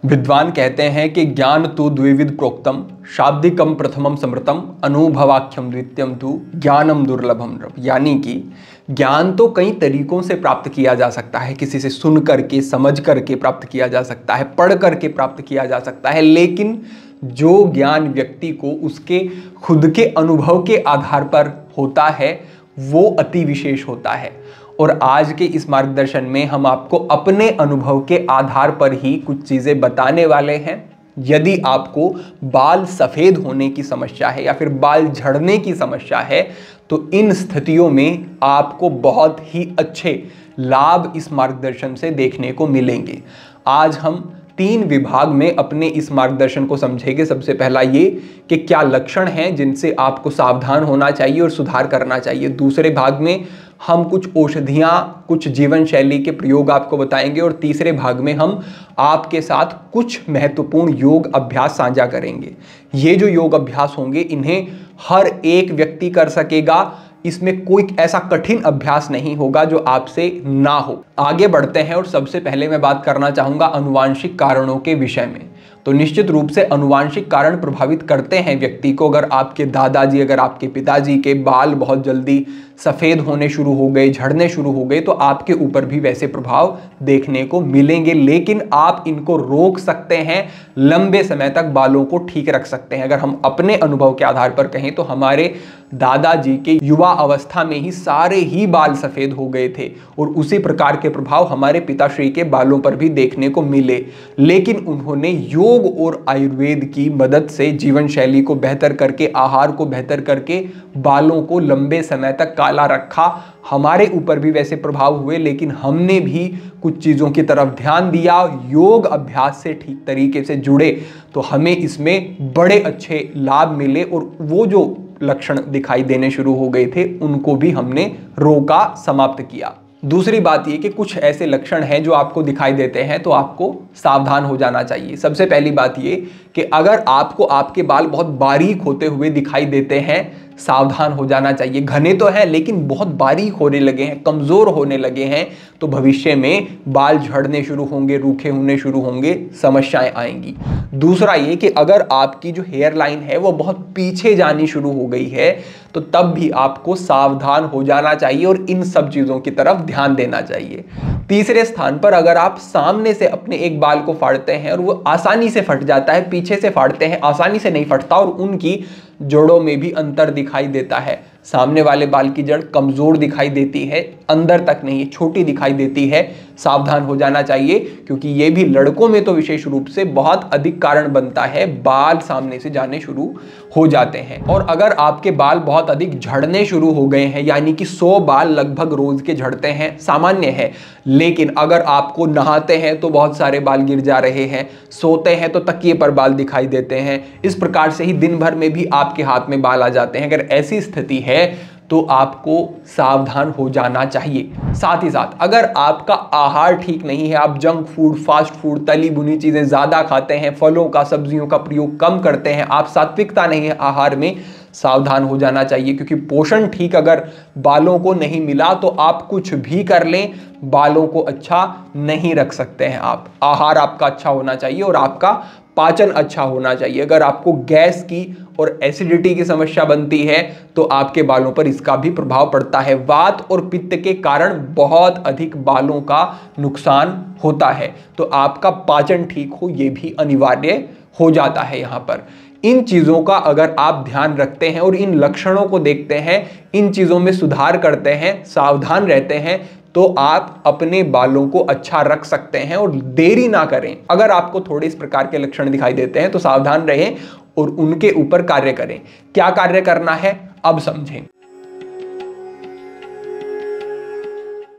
विद्वान कहते हैं कि ज्ञान तो द्विविध प्रोक्तम, शाब्दिकम प्रथमम समृतम, अनुभवाख्यम द्वितीयम तु ज्ञानम दुर्लभम नृप। यानी कि ज्ञान तो कई तरीकों से प्राप्त किया जा सकता है, किसी से सुन करके, समझ करके प्राप्त किया जा सकता है, पढ़ करके प्राप्त किया जा सकता है, लेकिन जो ज्ञान व्यक्ति को उसके खुद के अनुभव के आधार पर होता है वो अति विशेष होता है। और आज के इस मार्गदर्शन में हम आपको अपने अनुभव के आधार पर ही कुछ चीजें बताने वाले हैं। यदि आपको बाल सफेद होने की समस्या है या फिर बाल झड़ने की समस्या है तो इन स्थितियों में आपको बहुत ही अच्छे लाभ इस मार्गदर्शन से देखने को मिलेंगे। आज हम 3 विभाग में अपने इस मार्गदर्शन को समझेंगे। सबसे पहला ये कि क्या लक्षण हैं जिनसे आपको सावधान होना चाहिए और सुधार करना चाहिए। दूसरे भाग में हम कुछ औषधियां, कुछ जीवन शैली के प्रयोग आपको बताएंगे। और तीसरे भाग में हम आपके साथ कुछ महत्वपूर्ण योग अभ्यास साझा करेंगे। ये जो योग अभ्यास होंगे इन्हें हर एक व्यक्ति कर सकेगा। इसमें कोई ऐसा कठिन अभ्यास नहीं होगा जो आपसे ना हो। आगे बढ़ते हैं और सबसे पहले मैं बात करना चाहूंगा अनुवांशिक कारणों के विषय में। तो निश्चित रूप से अनुवांशिक कारण प्रभावित करते हैं व्यक्ति को। अगर आपके दादाजी, अगर आपके पिताजी के बाल बहुत जल्दी सफेद होने शुरू हो गए, झड़ने शुरू हो गए, तो आपके ऊपर भी वैसे प्रभाव देखने को मिलेंगे। लेकिन आप इनको रोक सकते हैं, लंबे समय तक बालों को ठीक रख सकते हैं। अगर हम अपने अनुभव के आधार पर कहें तो हमारे दादाजी के युवा अवस्था में ही सारे ही बाल सफेद हो गए थे और उसी प्रकार के प्रभाव हमारे पिताश्री के बालों पर भी देखने को मिले। लेकिन उन्होंने योग और आयुर्वेद की मदद से जीवन शैली को बेहतर करके, आहार को बेहतर करके बालों को लंबे समय तक काला रखा। हमारे ऊपर भी वैसे प्रभाव हुए, लेकिन हमने भी कुछ चीज़ों की तरफ ध्यान दिया, योग अभ्यास से ठीक तरीके से जुड़े तो हमें इसमें बड़े अच्छे लाभ मिले। और वो जो लक्षण दिखाई देने शुरू हो गए थे उनको भी हमने रोका, समाप्त किया। दूसरी बात ये कि कुछ ऐसे लक्षण हैं जो आपको दिखाई देते हैं तो आपको सावधान हो जाना चाहिए। सबसे पहली बात ये कि अगर आपको आपके बाल बहुत बारीक होते हुए दिखाई देते हैं, सावधान हो जाना चाहिए। घने तो हैं लेकिन बहुत बारीक होने लगे हैं, कमजोर होने लगे हैं, तो भविष्य में बाल झड़ने शुरू होंगे, रूखे होने शुरू होंगे, समस्याएं आएंगी। दूसरा ये कि अगर आपकी जो हेयर लाइन है वो बहुत पीछे जानी शुरू हो गई है तो तब भी आपको सावधान हो जाना चाहिए और इन सब चीजों की तरफ ध्यान देना चाहिए। तीसरे स्थान पर अगर आप सामने से अपने एक बाल को फाड़ते हैं और वो आसानी से फट जाता है, पीछे से फाड़ते हैं आसानी से नहीं फटता और उनकी जड़ों में भी अंतर दिखाई देता है। सामने वाले बाल की जड़ कमजोर दिखाई देती है, अंदर तक नहीं, छोटी दिखाई देती है, सावधान हो जाना चाहिए। क्योंकि ये भी लड़कों में तो विशेष रूप से बहुत अधिक कारण बनता है, बाल सामने से जाने शुरू हो जाते हैं। और अगर आपके बाल बहुत अधिक झड़ने शुरू हो गए हैं, यानी कि 100 बाल लगभग रोज के झड़ते हैं, सामान्य है। लेकिन अगर आपको नहाते हैं तो बहुत सारे बाल गिर जा रहे हैं, सोते हैं तो तकिए पर बाल दिखाई देते हैं, इस प्रकार से ही दिन भर में भी आपके हाथ में बाल आ जाते हैं, अगर ऐसी स्थिति है तो आपको सावधान हो जाना चाहिए। साथ ही साथ अगर आपका आहार ठीक नहीं है, आप जंक फूड, फास्ट फूड, तली भुनी चीजें ज्यादा खाते हैं, फलों का, सब्जियों का प्रयोग कम करते हैं, आप सात्विकता नहीं है आहार में, सावधान हो जाना चाहिए। क्योंकि पोषण ठीक अगर बालों को नहीं मिला तो आप कुछ भी कर लें, बालों को अच्छा नहीं रख सकते हैं आप। आहार आपका अच्छा होना चाहिए और आपका पाचन अच्छा होना चाहिए। अगर आपको गैस की और एसिडिटी की समस्या बनती है तो आपके बालों पर इसका भी प्रभाव पड़ता है। वात और पित्त के कारण बहुत अधिक बालों का नुकसान होता है, तो आपका पाचन ठीक हो ये भी अनिवार्य हो जाता है। यहाँ पर इन चीजों का अगर आप ध्यान रखते हैं और इन लक्षणों को देखते हैं, इन चीजों में सुधार करते हैं, सावधान रहते हैं, तो आप अपने बालों को अच्छा रख सकते हैं और देरी ना करें। अगर आपको थोड़े इस प्रकार के लक्षण दिखाई देते हैं तो सावधान रहें और उनके ऊपर कार्य करें। क्या कार्य करना है अब समझें।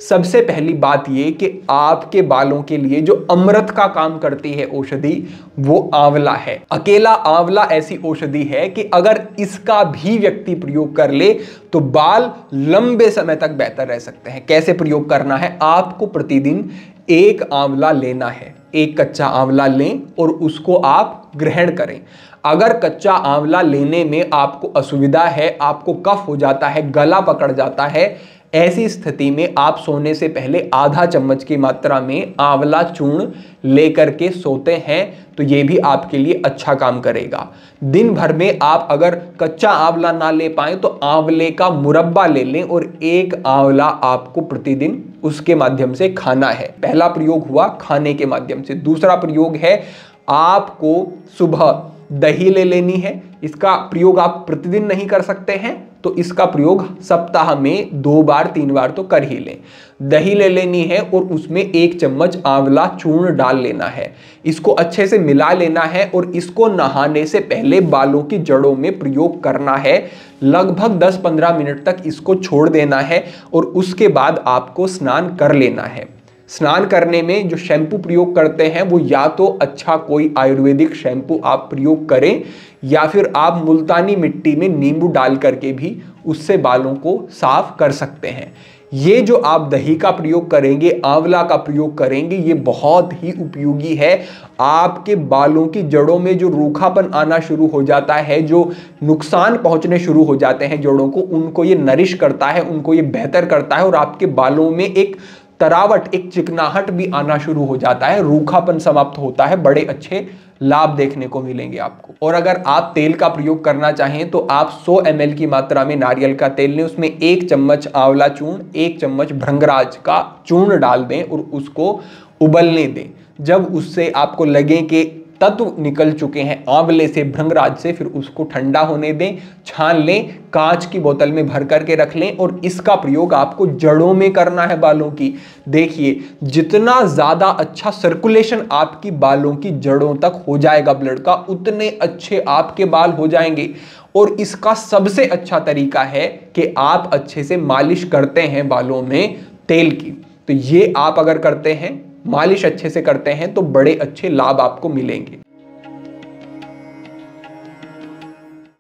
सबसे पहली बात यह कि आपके बालों के लिए जो अमृत का काम करती है औषधि वो आंवला है। अकेला आंवला ऐसी औषधि है कि अगर इसका भी व्यक्ति प्रयोग कर ले तो बाल लंबे समय तक बेहतर रह सकते हैं। कैसे प्रयोग करना है, आपको प्रतिदिन 1 आंवला लेना है, 1 कच्चा आंवला लें और उसको आप ग्रहण करें। अगर कच्चा आंवला लेने में आपको असुविधा है, आपको कफ हो जाता है, गला पकड़ जाता है, ऐसी स्थिति में आप सोने से पहले आधा चम्मच की मात्रा में आंवला चूर्ण लेकर के सोते हैं तो ये भी आपके लिए अच्छा काम करेगा। दिन भर में आप अगर कच्चा आंवला ना ले पाए तो आंवले का मुरब्बा ले लें और एक आंवला आपको प्रतिदिन उसके माध्यम से खाना है। पहला प्रयोग हुआ खाने के माध्यम से। दूसरा प्रयोग है आपको सुबह दही ले लेनी है। इसका प्रयोग आप प्रतिदिन नहीं कर सकते हैं तो इसका प्रयोग सप्ताह में 2 बार 3 बार तो कर ही लें। दही ले लेनी है और उसमें 1 चम्मच आंवला चूर्ण डाल लेना है। इसको अच्छे से मिला लेना है और इसको नहाने से पहले बालों की जड़ों में प्रयोग करना है। लगभग 10-15 मिनट तक इसको छोड़ देना है और उसके बाद आपको स्नान कर लेना है। स्नान करने में जो शैम्पू प्रयोग करते हैं वो या तो अच्छा कोई आयुर्वेदिक शैम्पू आप प्रयोग करें या फिर आप मुल्तानी मिट्टी में नींबू डाल करके भी उससे बालों को साफ कर सकते हैं। ये जो आप दही का प्रयोग करेंगे, आंवला का प्रयोग करेंगे, ये बहुत ही उपयोगी है। आपके बालों की जड़ों में जो रूखापन आना शुरू हो जाता है, जो नुकसान पहुंचने शुरू हो जाते हैं जड़ों को, उनको ये नरिश करता है, उनको ये बेहतर करता है और आपके बालों में एक तरावट, एक चिकनाहट भी आना शुरू हो जाता है, रूखापन समाप्त होता है। बड़े अच्छे लाभ देखने को मिलेंगे आपको। और अगर आप तेल का प्रयोग करना चाहें तो आप 100 ml की मात्रा में नारियल का तेल लें, उसमें 1 चम्मच आंवला चूर्ण, 1 चम्मच भृंगराज का चूर्ण डाल दें और उसको उबलने दें। जब उससे आपको लगे कि तत्व निकल चुके हैं आंवले से, भृंगराज से, फिर उसको ठंडा होने दें, छान लें, कांच की बोतल में भर करके रख लें और इसका प्रयोग आपको जड़ों में करना है बालों की। देखिए जितना ज्यादा अच्छा सर्कुलेशन आपकी बालों की जड़ों तक हो जाएगा ब्लड का, उतने अच्छे आपके बाल हो जाएंगे। और इसका सबसे अच्छा तरीका है कि आप अच्छे से मालिश करते हैं बालों में तेल की। तो ये आप अगर करते हैं, मालिश अच्छे से करते हैं तो बड़े अच्छे लाभ आपको मिलेंगे।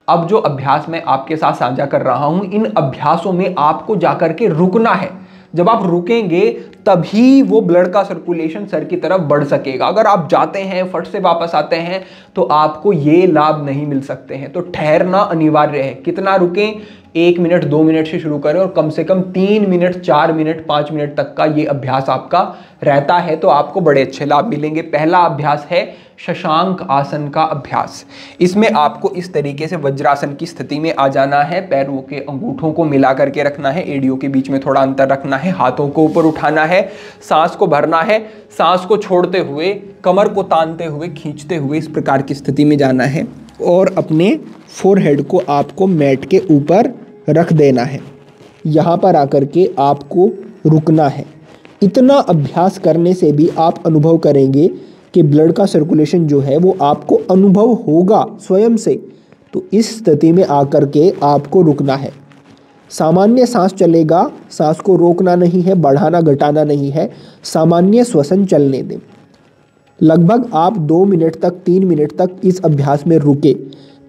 अब जो अभ्यास मैं आपके साथ साझा कर रहा हूं, इन अभ्यासों में आपको जाकर के रुकना है। जब आप रुकेंगे तभी वो ब्लड का सर्कुलेशन सर की तरफ बढ़ सकेगा। अगर आप जाते हैं फट से वापस आते हैं तो आपको ये लाभ नहीं मिल सकते हैं। तो ठहरना अनिवार्य है। कितना रुकें? 1 मिनट 2 मिनट से शुरू करें और कम से कम 3 मिनट 4 मिनट 5 मिनट तक का ये अभ्यास आपका रहता है तो आपको बड़े अच्छे लाभ मिलेंगे। पहला अभ्यास है शशांक आसन का अभ्यास। इसमें आपको इस तरीके से वज्रासन की स्थिति में आ जाना है। पैरों के अंगूठों को मिला करके रखना है, एड़ियों के बीच में थोड़ा अंतर रखना है, हाथों को ऊपर उठाना है, सांस को भरना है, सांस को छोड़ते हुए कमर को तानते हुए खींचते हुए इस प्रकार की स्थिति में जाना है और अपने फोरहेड को आपको मैट के ऊपर रख देना है। यहाँ पर आकर के आपको रुकना है। इतना अभ्यास करने से भी आप अनुभव करेंगे कि ब्लड का सर्कुलेशन जो है वो आपको अनुभव होगा स्वयं से। तो इस स्थिति में आकर के आपको रुकना है। सामान्य सांस चलेगा, सांस को रोकना नहीं है, बढ़ाना घटाना नहीं है, सामान्य श्वसन चलने दें। लगभग आप 2 मिनट तक 3 मिनट तक इस अभ्यास में रुके।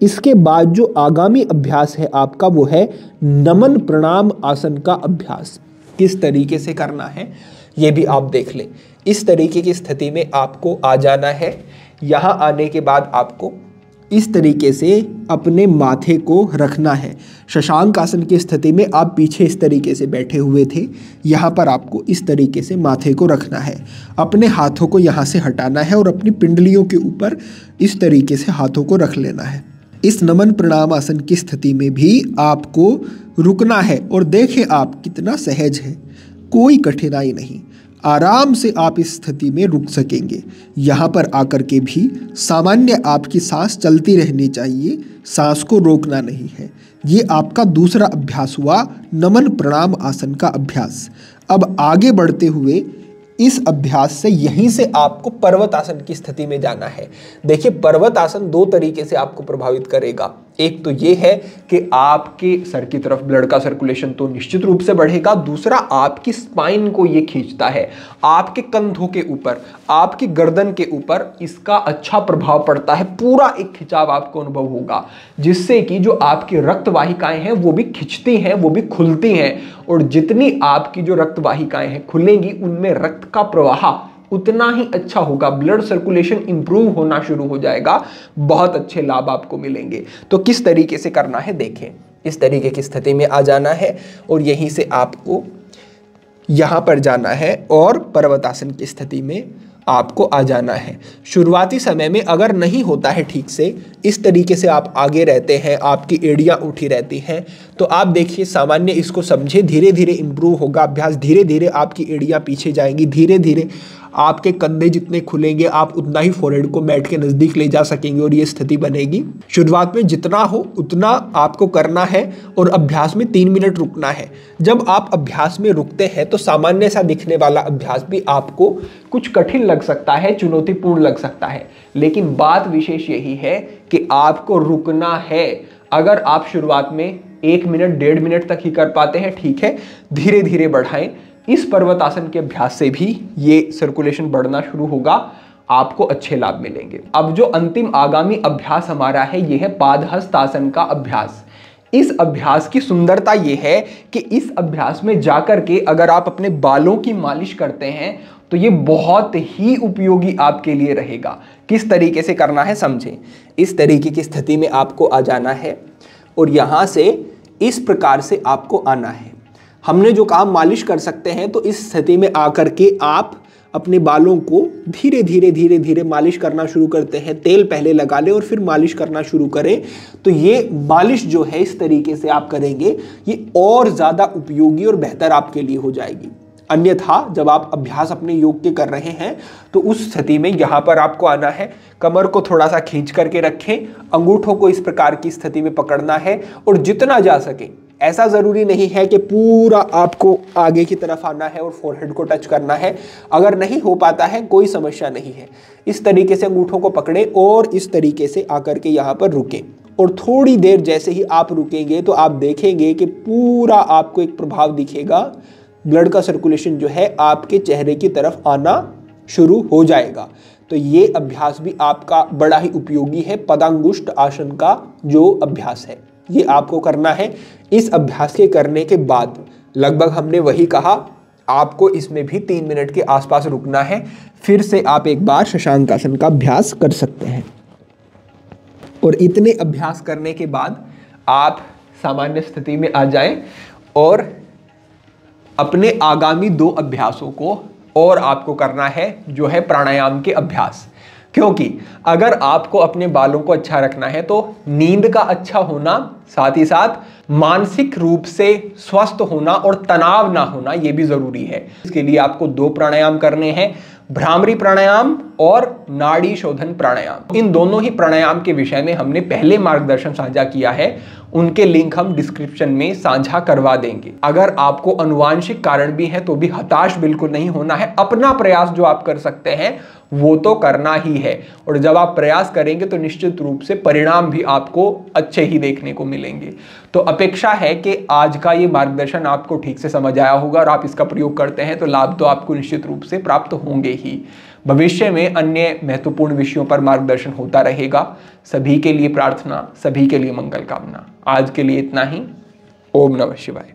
इसके बाद जो आगामी अभ्यास है आपका वो है नमन प्रणाम आसन का अभ्यास। किस तरीके से करना है ये भी आप देख लें। इस तरीके की स्थिति में आपको आ जाना है। यहाँ आने के बाद आपको इस तरीके से अपने माथे को रखना है। शशांक आसन की स्थिति में आप पीछे इस तरीके से बैठे हुए थे, यहाँ पर आपको इस तरीके से माथे को रखना है। अपने हाथों को यहाँ से हटाना है और अपनी पिंडलियों के ऊपर इस तरीके से हाथों को रख लेना है। इस नमन प्रणाम आसन की स्थिति में भी आपको रुकना है और देखें आप कितना सहज है, कोई कठिनाई नहीं, आराम से आप इस स्थिति में रुक सकेंगे। यहाँ पर आकर के भी सामान्य आपकी सांस चलती रहनी चाहिए, सांस को रोकना नहीं है। ये आपका दूसरा अभ्यास हुआ नमन प्रणाम आसन का अभ्यास। अब आगे बढ़ते हुए इस अभ्यास से यहीं से आपको पर्वत आसन की स्थिति में जाना है। देखिए पर्वत आसन 2 तरीके से आपको प्रभावित करेगा। एक तो ये है कि आपके सर की तरफ ब्लड का सर्कुलेशन तो निश्चित रूप से बढ़ेगा, दूसरा आपकी स्पाइन को ये खींचता है, आपके कंधों के ऊपर, आपकी गर्दन के ऊपर इसका अच्छा प्रभाव पड़ता है। पूरा एक खिंचाव आपको अनुभव होगा जिससे कि जो आपकी रक्त वाहिकाएं हैं वो भी खिंचती हैं, वो भी खुलती हैं और जितनी आपकी जो रक्त वाहिकाएं हैं खुलेंगी उनमें रक्त का प्रवाह उतना ही अच्छा होगा, ब्लड सर्कुलेशन इंप्रूव होना शुरू हो जाएगा, बहुत अच्छे लाभ आपको मिलेंगे। तो किस तरीके से करना है देखें। इस तरीके की स्थिति में आ जाना है और यहीं से आपको यहाँ पर जाना है और पर्वतासन की स्थिति में आपको आ जाना है। शुरुआती समय में अगर नहीं होता है ठीक से, इस तरीके से आप आगे रहते हैं, आपकी एड़ियाँ उठी रहती हैं, तो आप देखिए सामान्य इसको समझे, धीरे धीरे इम्प्रूव होगा अभ्यास, धीरे धीरे आपकी एड़ियाँ पीछे जाएंगी, धीरे धीरे आपके कंधे जितने खुलेंगे आप उतना ही फोरहेड को मैट के नज़दीक ले जा सकेंगे और ये स्थिति बनेगी। शुरुआत में जितना हो उतना आपको करना है और अभ्यास में 3 मिनट रुकना है। जब आप अभ्यास में रुकते हैं तो सामान्य सा दिखने वाला अभ्यास भी आपको कुछ कठिन लग सकता है, चुनौतीपूर्ण लग सकता है, लेकिन बात विशेष यही है कि आपको रुकना है। अगर आप शुरुआत में 1 मिनट 1.5 मिनट तक ही कर पाते हैं, ठीक है, धीरे धीरे बढ़ाएं। इस पर्वतासन के अभ्यास से भी ये सर्कुलेशन बढ़ना शुरू होगा, आपको अच्छे लाभ मिलेंगे। अब जो अंतिम आगामी अभ्यास हमारा है, ये है पादहस्तासन का अभ्यास। इस अभ्यास की सुंदरता ये है कि इस अभ्यास में जाकर के अगर आप अपने बालों की मालिश करते हैं तो ये बहुत ही उपयोगी आपके लिए रहेगा। किस तरीके से करना है समझें। इस तरीके की स्थिति में आपको आ जाना है और यहाँ से इस प्रकार से आपको आना है। हमने जो काम मालिश कर सकते हैं, तो इस स्थिति में आकर के आप अपने बालों को धीरे धीरे धीरे धीरे मालिश करना शुरू करते हैं। तेल पहले लगा लें और फिर मालिश करना शुरू करें। तो ये मालिश जो है इस तरीके से आप करेंगे, ये और ज़्यादा उपयोगी और बेहतर आपके लिए हो जाएगी। अन्यथा जब आप अभ्यास अपने योग के कर रहे हैं तो उस स्थिति में यहाँ पर आपको आना है, कमर को थोड़ा सा खींच करके रखें, अंगूठों को इस प्रकार की स्थिति में पकड़ना है और जितना जा सके, ऐसा ज़रूरी नहीं है कि पूरा आपको आगे की तरफ आना है और फोरहेड को टच करना है। अगर नहीं हो पाता है कोई समस्या नहीं है, इस तरीके से अंगूठों को पकड़ें और इस तरीके से आकर के यहाँ पर रुकें। और थोड़ी देर जैसे ही आप रुकेंगे तो आप देखेंगे कि पूरा आपको एक प्रभाव दिखेगा, ब्लड का सर्कुलेशन जो है आपके चेहरे की तरफ आना शुरू हो जाएगा। तो ये अभ्यास भी आपका बड़ा ही उपयोगी है। पदांगुष्ठ आसन का जो अभ्यास है ये आपको करना है। इस अभ्यास के करने के बाद लगभग हमने वही कहा, आपको इसमें भी 3 मिनट के आसपास रुकना है। फिर से आप एक बार शशांक आसन का अभ्यास कर सकते हैं और इतने अभ्यास करने के बाद आप सामान्य स्थिति में आ जाएं और अपने आगामी 2 अभ्यासों को और आपको करना है, जो है प्राणायाम के अभ्यास। क्योंकि अगर आपको अपने बालों को अच्छा रखना है तो नींद का अच्छा होना, साथ ही साथ मानसिक रूप से स्वस्थ होना और तनाव ना होना ये भी जरूरी है। इसके लिए आपको 2 प्राणायाम करने हैं, भ्रामरी प्राणायाम और नाड़ी शोधन प्राणायाम। इन दोनों ही प्राणायाम के विषय में हमने पहले मार्गदर्शन साझा किया है, उनके लिंक हम डिस्क्रिप्शन में साझा करवा देंगे। अगर आपको अनुवांशिक कारण भी है तो भी हताश बिल्कुल नहीं होना है। अपना प्रयास जो आप कर सकते हैं वो तो करना ही है, और जब आप प्रयास करेंगे तो निश्चित रूप से परिणाम भी आपको अच्छे ही देखने को मिलेंगे। तो अपेक्षा है कि आज का ये मार्गदर्शन आपको ठीक से समझ आया होगा और आप इसका प्रयोग करते हैं तो लाभ तो आपको निश्चित रूप से प्राप्त होंगे ही। भविष्य में अन्य महत्वपूर्ण विषयों पर मार्गदर्शन होता रहेगा। सभी के लिए प्रार्थना, सभी के लिए मंगल कामना। आज के लिए इतना ही। ओम नमः शिवाय।